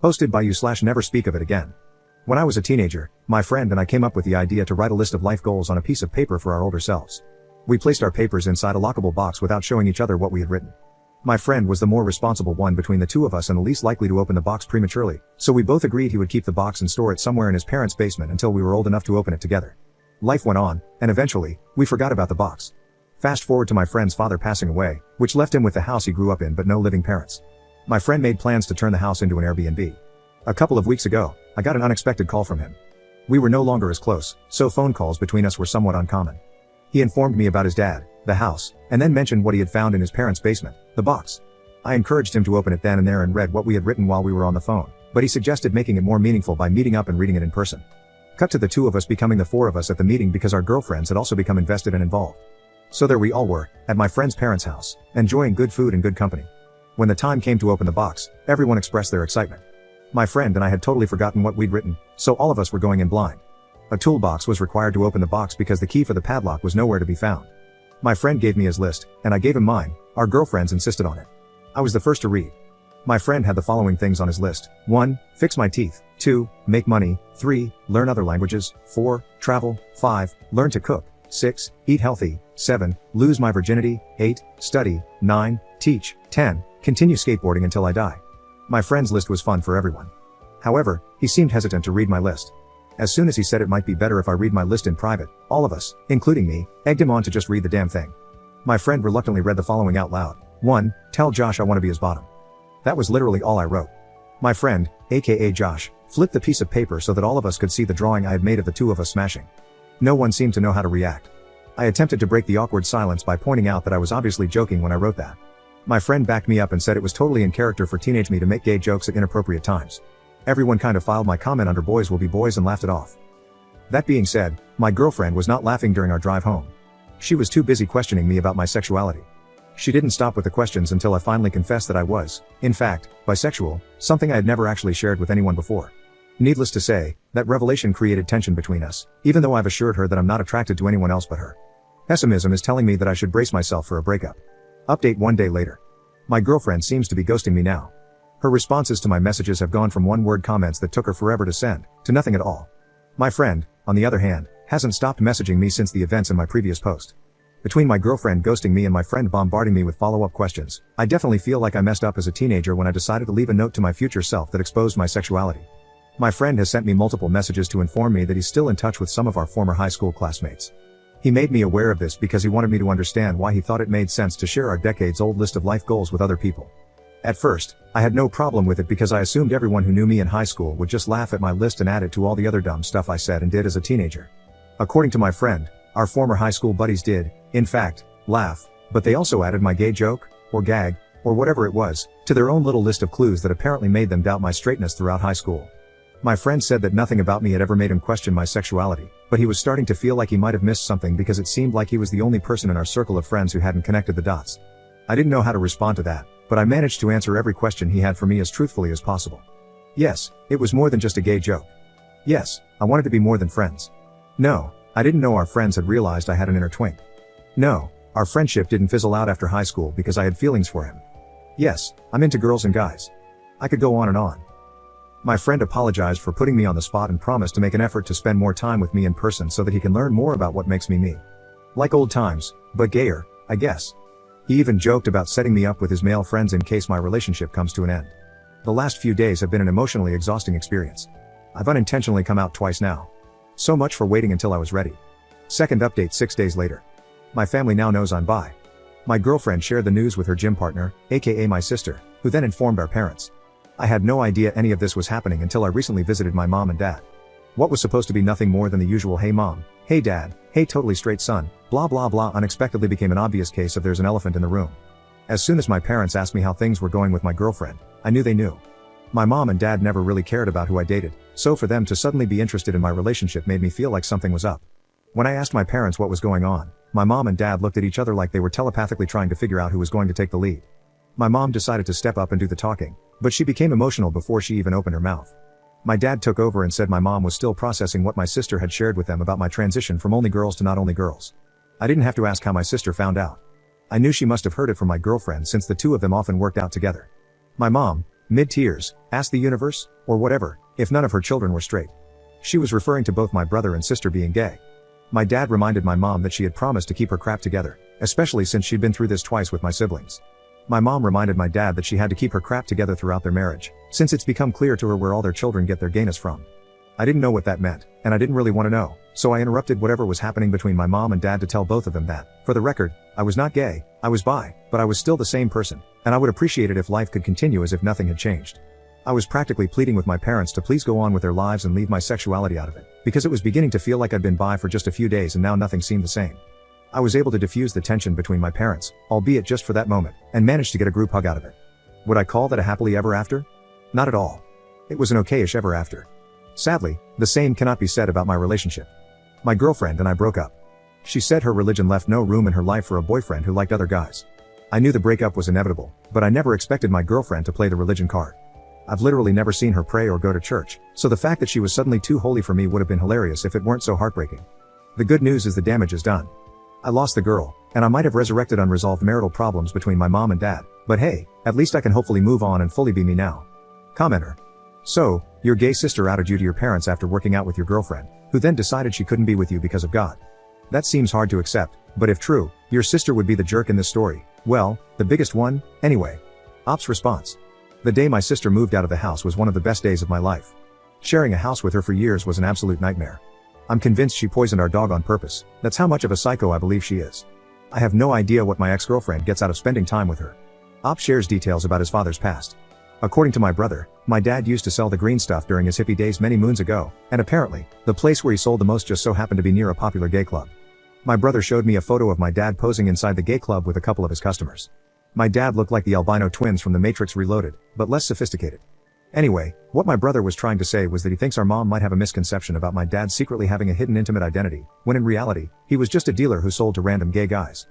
Hosted by you/never speak of it again. When I was a teenager, my friend and I came up with the idea to write a list of life goals on a piece of paper for our older selves. We placed our papers inside a lockable box without showing each other what we had written. My friend was the more responsible one between the two of us and the least likely to open the box prematurely, so we both agreed he would keep the box and store it somewhere in his parents' basement until we were old enough to open it together. Life went on, and eventually, we forgot about the box. Fast forward to my friend's father passing away, which left him with the house he grew up in but no living parents. My friend made plans to turn the house into an Airbnb. A couple of weeks ago, I got an unexpected call from him. We were no longer as close, so phone calls between us were somewhat uncommon. He informed me about his dad, the house, and then mentioned what he had found in his parents' basement, the box. I encouraged him to open it then and there and read what we had written while we were on the phone, but he suggested making it more meaningful by meeting up and reading it in person. Cut to the two of us becoming the four of us at the meeting because our girlfriends had also become invested and involved. So there we all were, at my friend's parents' house, enjoying good food and good company. When the time came to open the box, everyone expressed their excitement. My friend and I had totally forgotten what we'd written, so all of us were going in blind. A toolbox was required to open the box because the key for the padlock was nowhere to be found. My friend gave me his list, and I gave him mine. Our girlfriends insisted on it. I was the first to read. My friend had the following things on his list. 1. Fix my teeth. 2. Make money. 3. Learn other languages. 4. Travel. 5. Learn to cook. 6. Eat healthy. 7. Lose my virginity. 8. Study. 9. Teach. 10. Continue skateboarding until I die. My friend's list was fun for everyone. However, he seemed hesitant to read my list. As soon as he said it might be better if I read my list in private, all of us, including me, egged him on to just read the damn thing. My friend reluctantly read the following out loud. 1. Tell Josh I want to be his bottom. That was literally all I wrote. My friend, aka Josh, flipped the piece of paper so that all of us could see the drawing I had made of the two of us smashing. No one seemed to know how to react. I attempted to break the awkward silence by pointing out that I was obviously joking when I wrote that. My friend backed me up and said it was totally in character for teenage me to make gay jokes at inappropriate times. Everyone kind of filed my comment under boys will be boys and laughed it off. That being said, my girlfriend was not laughing during our drive home. She was too busy questioning me about my sexuality. She didn't stop with the questions until I finally confessed that I was, in fact, bisexual, something I had never actually shared with anyone before. Needless to say, that revelation created tension between us, even though I've assured her that I'm not attracted to anyone else but her. Pessimism is telling me that I should brace myself for a breakup. Update 1 day later. My girlfriend seems to be ghosting me now. Her responses to my messages have gone from one-word comments that took her forever to send, to nothing at all. My friend, on the other hand, hasn't stopped messaging me since the events in my previous post. Between my girlfriend ghosting me and my friend bombarding me with follow-up questions, I definitely feel like I messed up as a teenager when I decided to leave a note to my future self that exposed my sexuality. My friend has sent me multiple messages to inform me that he's still in touch with some of our former high school classmates. He made me aware of this because he wanted me to understand why he thought it made sense to share our decades-old list of life goals with other people. At first, I had no problem with it because I assumed everyone who knew me in high school would just laugh at my list and add it to all the other dumb stuff I said and did as a teenager. According to my friend, our former high school buddies did, in fact, laugh, but they also added my gay joke, or gag, or whatever it was, to their own little list of clues that apparently made them doubt my straightness throughout high school. My friend said that nothing about me had ever made him question my sexuality, but he was starting to feel like he might have missed something because it seemed like he was the only person in our circle of friends who hadn't connected the dots. I didn't know how to respond to that, but I managed to answer every question he had for me as truthfully as possible. Yes, it was more than just a gay joke. Yes, I wanted to be more than friends. No, I didn't know our friends had realized I had an inner twink. No, our friendship didn't fizzle out after high school because I had feelings for him. Yes, I'm into girls and guys. I could go on and on. My friend apologized for putting me on the spot and promised to make an effort to spend more time with me in person so that he can learn more about what makes me me. Like old times, but gayer, I guess. He even joked about setting me up with his male friends in case my relationship comes to an end. The last few days have been an emotionally exhausting experience. I've unintentionally come out twice now. So much for waiting until I was ready. Second update 6 days later. My family now knows I'm bi. My girlfriend shared the news with her gym partner, aka my sister, who then informed our parents. I had no idea any of this was happening until I recently visited my mom and dad. What was supposed to be nothing more than the usual hey mom, hey dad, hey totally straight son, blah blah blah unexpectedly became an obvious case of there's an elephant in the room. As soon as my parents asked me how things were going with my girlfriend, I knew they knew. My mom and dad never really cared about who I dated, so for them to suddenly be interested in my relationship made me feel like something was up. When I asked my parents what was going on, my mom and dad looked at each other like they were telepathically trying to figure out who was going to take the lead. My mom decided to step up and do the talking, but she became emotional before she even opened her mouth. My dad took over and said my mom was still processing what my sister had shared with them about my transition from only girls to not only girls. I didn't have to ask how my sister found out. I knew she must have heard it from my girlfriend since the two of them often worked out together. My mom, Mid-tears, asked the universe, or whatever, if none of her children were straight. She was referring to both my brother and sister being gay. My dad reminded my mom that she had promised to keep her crap together, especially since she'd been through this twice with my siblings. My mom reminded my dad that she had to keep her crap together throughout their marriage, since it's become clear to her where all their children get their gayness from. I didn't know what that meant, and I didn't really want to know, so I interrupted whatever was happening between my mom and dad to tell both of them that, for the record, I was not gay, I was bi, but I was still the same person, and I would appreciate it if life could continue as if nothing had changed. I was practically pleading with my parents to please go on with their lives and leave my sexuality out of it, because it was beginning to feel like I'd been bi for just a few days and now nothing seemed the same. I was able to diffuse the tension between my parents, albeit just for that moment, and managed to get a group hug out of it. Would I call that a happily ever after? Not at all. It was an okayish ever after. Sadly, the same cannot be said about my relationship. My girlfriend and I broke up. She said her religion left no room in her life for a boyfriend who liked other guys. I knew the breakup was inevitable, but I never expected my girlfriend to play the religion card. I've literally never seen her pray or go to church, so the fact that she was suddenly too holy for me would have been hilarious if it weren't so heartbreaking. The good news is the damage is done. I lost the girl, and I might have resurrected unresolved marital problems between my mom and dad, but hey, at least I can hopefully move on and fully be me now. Commenter. So, your gay sister outed you to your parents after working out with your girlfriend, who then decided she couldn't be with you because of God. That seems hard to accept, but if true, your sister would be the jerk in this story. Well, the biggest one, anyway. Op's response. The day my sister moved out of the house was one of the best days of my life. Sharing a house with her for years was an absolute nightmare. I'm convinced she poisoned our dog on purpose. That's how much of a psycho I believe she is. I have no idea what my ex-girlfriend gets out of spending time with her. Op shares details about his father's past. According to my brother, my dad used to sell the green stuff during his hippie days many moons ago, and apparently, the place where he sold the most just so happened to be near a popular gay club. My brother showed me a photo of my dad posing inside the gay club with a couple of his customers. My dad looked like the albino twins from The Matrix Reloaded, but less sophisticated. Anyway, what my brother was trying to say was that he thinks our mom might have a misconception about my dad secretly having a hidden intimate identity, when in reality, he was just a dealer who sold to random gay guys.